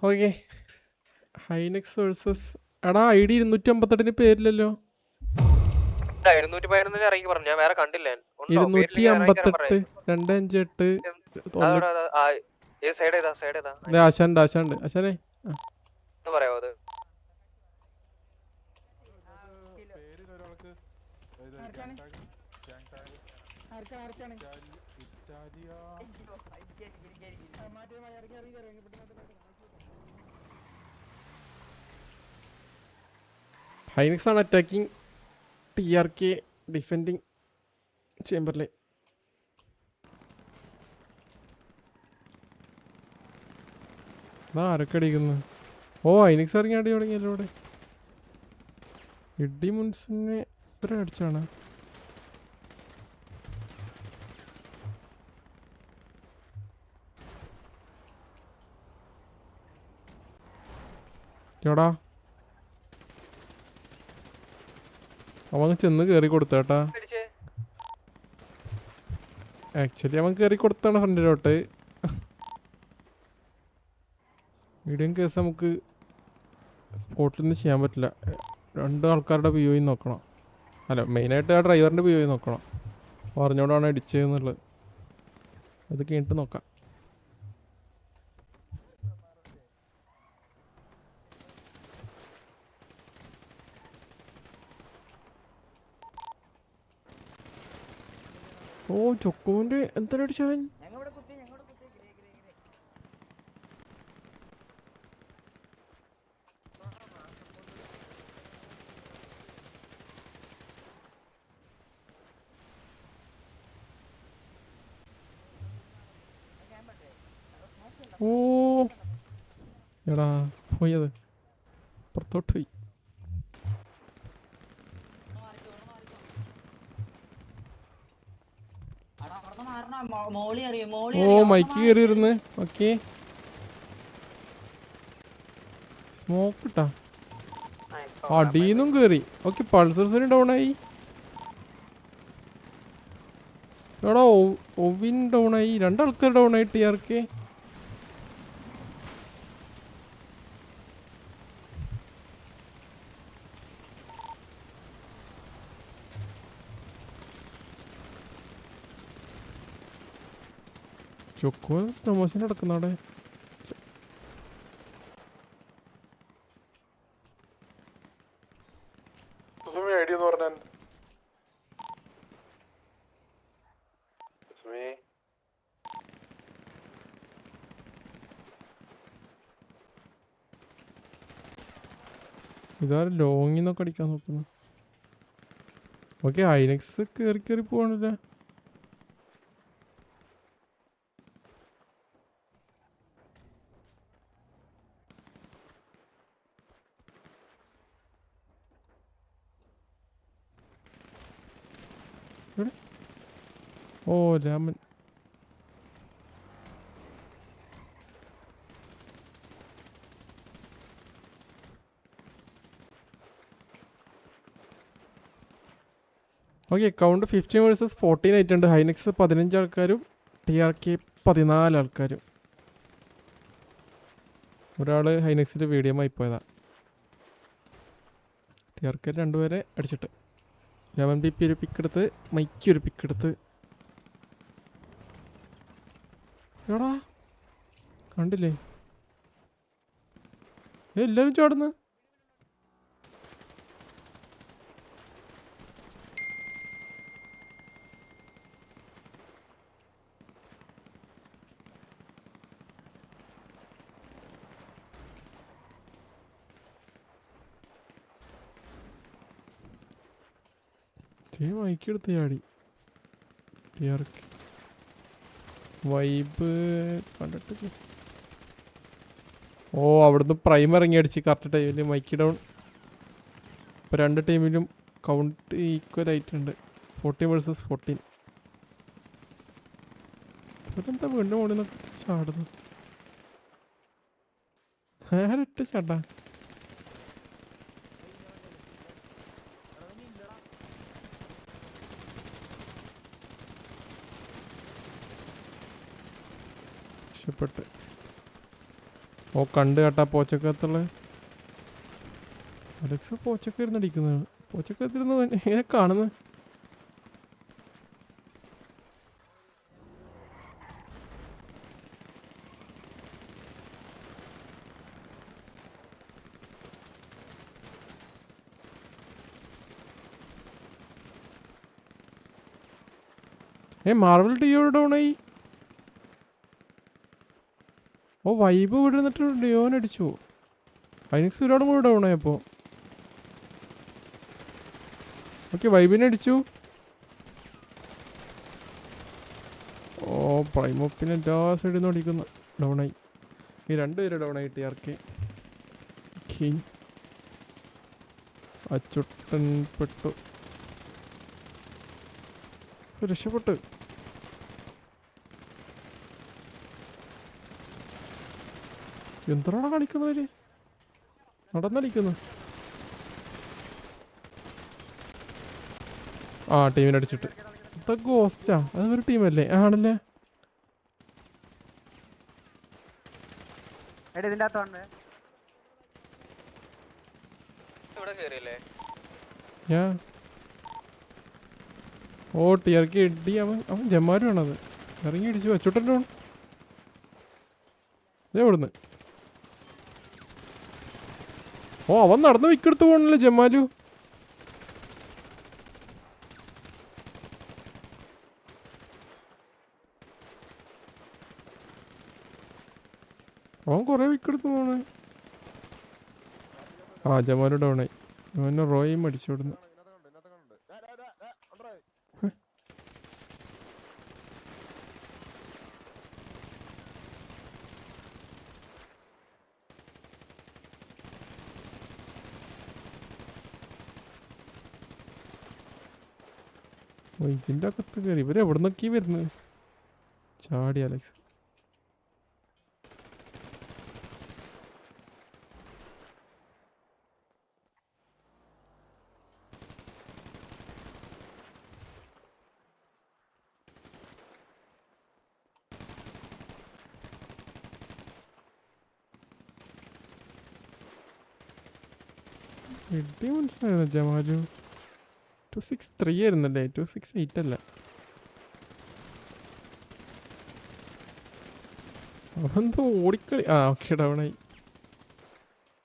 Okay. ഹൈനെക്സ് versus എടാ ID 258 പേരില്ലല്ലോ. 211 ഇറങ്ങി പറഞ്ഞു. ഞാൻ വേറെ കണ്ടില്ല. 258 258 ആശാണ്ട് ആശാനെ പറയാവോ അത്? ഹൈനെക്സ് ആണ് അറ്റാക്കിങ്, TRK ഡിഫെൻഡിങ് ചേംബർലൈൻ. ആരൊക്കെ അടിക്കുന്നു? ഓ ഹൈനെക്സ് ഇറങ്ങി അടി തുടങ്ങിയല്ലോ ഇവിടെ. ഇഡി മുൻസിനെ ഇത്ര അടിച്ചാണ്. എടാ അവൻ ചെന്ന് കയറി കൊടുത്തേട്ടാ. ആക്ച്വലി അവൻ കയറി കൊടുത്താണ് ഫ്രണ്ടിലോട്ട്. മീഡിയം കേസ് നമുക്ക് സ്പോട്ടിൽ നിന്ന് ചെയ്യാൻ പറ്റില്ല. 2 ആൾക്കാരുടെ POV നോക്കണം. അല്ല, മെയിനായിട്ട് ആ ഡ്രൈവറിൻ്റെ POV നോക്കണം. പറഞ്ഞോണ്ടാണ് അടിച്ചതെന്നുള്ളത്. അത് കഴിഞ്ഞിട്ട് നോക്കാം. ഓ ചൊക്കോൻ്റെ എന്താ അടിച്ചവൻ? ഓ എടാ പോയത് പുറത്തോട്ട് പോയി. ഓ മൈക്ക് കയറിയിരുന്ന്. ഓക്കെ സ്മോക്ക് ഇട്ടാ അടീന്നും കയറി. ഓക്കെ പൾസേഴ്സിന് ഡൗൺ ആയി. എടാ ഒവിൻ ഡൗൺ ആയി. 2 ആൾക്കാർ ഡൗൺ ആയി. TRK ചൊക്കോ സ്നോമോസിന് നടക്കുന്ന അവിടെ. ഇതാരും ലോങ്ങിൽ നിന്നൊക്കെ അടിക്കാൻ നോക്കുന്നു. ഓക്കെ ഹൈനെക്സ് കയറി കയറി പോവാണല്ലേ. ഓ രാമൻ. ഓക്കെ കൗണ്ട് 15 വേഴ്സസ് 14 ആയിട്ടുണ്ട്. ഹൈനെക്സ് 15 ആൾക്കാരും TRK 14 ആൾക്കാരും. ഒരാൾ ഹൈനെക്സിൻ്റെ വീഡിയോമായി പോയതാ. TRK 2 പേരെ അടിച്ചിട്ട്. ലെമൺ BP ഒരു പിക്കെടുത്ത്, മൈക്ക് ഒരു പിക്കെടുത്ത്. എടാ കണ്ടില്ലേ എല്ലാവരും ചാടുന്നു. മൈക്കെടുത്ത് ചാടി. TRK വൈബ് കണ്ടിട്ടില്ല. ഓ അവിടുന്ന് പ്രൈം ഇറങ്ങി അടിച്ച് കറക്റ്റ് ടൈമിൽ മൈക്ക് ഡൗൺ. ഇപ്പോൾ 2 ടീമിലും കൗണ്ട് ഈക്വൽ ആയിട്ടുണ്ട്. 14 വേഴ്സസ് 14. ഇവരെന്താ വീണ്ടും ഓടി നോക്കി ചാടുന്നു. ആരൊറ്റ ചാട്ടാ. രക്ഷപ്പെട്ട് ഓ കണ്ട് കേട്ടാ പോച്ചക്കകത്തുള്ള അലക്സ് പോച്ചക്ക ഇരുന്ന് അടിക്കുന്നതാണ്. പോച്ചക്കകത്തിരുന്ന് എങ്ങനെ കാണുന്നത്? മാർവൽ ഡിയോ ഡൗൺ ആയി. ഓ വൈബ് വിടുന്നിട്ട് ഡിയോനെ അടിച്ചു. ഫൈനിക്സ് ഒരാളും കൂടെ ഡൗൺ ആയപ്പോൾ. ഓക്കെ വൈബിനെ അടിച്ചു. ഓ പ്രൈമോപ്പിനെ എല്ലാ സൈഡിൽ നിന്ന് അടിക്കുന്നു. ഡൗണായി. ഈ രണ്ടുപേരെ ഡൗൺ ആയിട്ട് ആർക്കെ അച്ചുട്ടൻ പെട്ടു. രക്ഷപ്പെട്ട്. എന്താണ് കളിക്കുന്നവര്? നടന്നടിക്കുന്നു. ആ ടീമിനടിച്ചിട്ട്. ഗോസ്റ്റാ അത് ഒരു ടീമല്ലേ? ആണല്ലേ. ഇവിടെ കേറിയല്ലേ? ഓ ടിയർക്ക് ഇടി. അവൻ ജമാരുമാണത്. ഇറങ്ങി ഇടിച്ചു. അച്ചുട്ടൻ്റെ എവിടുന്ന്? ഓ അവൻ നടന്ന് വിക്കെടുത്ത് പോകണല്ലേ ജമാലു. അവൻ കൊറേ വിക്കെടുത്ത് പോണേ. ആ ജമാലു ഡൗണായി. അവനെ റോയും അടിച്ചു വിടുന്നു. ഇതിൻ്റെ അകത്ത് കയറി. ഇവരെവിടെ നിന്നൊക്കെ വരുന്നത്? ചാടി അലക്സ്. ഇടി മനസ്സിലായിരുന്നു ജമാലു. 263 ആയിരുന്നല്ലേ? 268 അല്ല. അവന്തോ ഓടിക്കളി. ആ ഓക്കെ ഡൗണായി.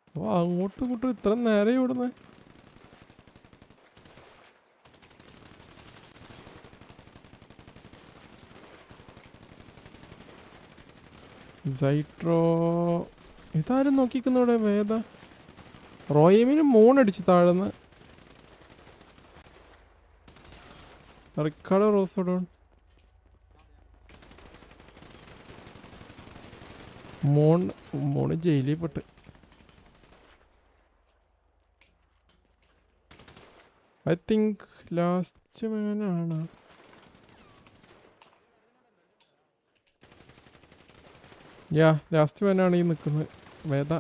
അപ്പോൾ അങ്ങോട്ടും ഇങ്ങോട്ടും ഇത്ര നേരെ ഓടുന്നത്. സൈട്രോ ഇതാരും നോക്കിക്കുന്നവിടെ വേദ. റോയമിന് മൂണടിച്ച് താഴ്ന്ന്. റിക്കാർഡോ റോസോഡോൺ മോണ് ജയിലിൽ പെട്ട്. ഐ തിങ്ക് ലാസ്റ്റ് മാനാണ്. ലാസ്റ്റ് മാനാണ് ഈ നിൽക്കുന്നത് വേദ.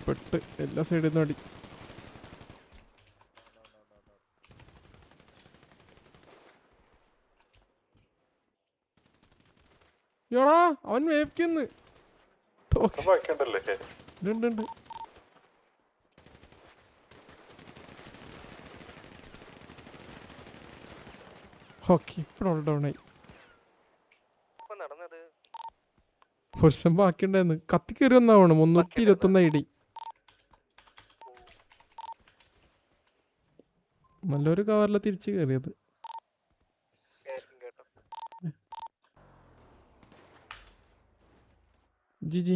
പെട്ട് എല്ലാ സൈഡിൽ നിന്നും അടി. യോടാ അവൻ വേപ്പിക്കുന്നു. ഉണ്ട്. ഓക്കെ ഇപ്പോഴുള്ള ഡൗണായി. പുരുഷൻ ബാക്കിയുണ്ടായിരുന്നു. കത്തി കയറി വന്നാവണം. 321 ഐഡി. നല്ലൊരു കവറില തിരിച്ച് കയറിയത്. ജി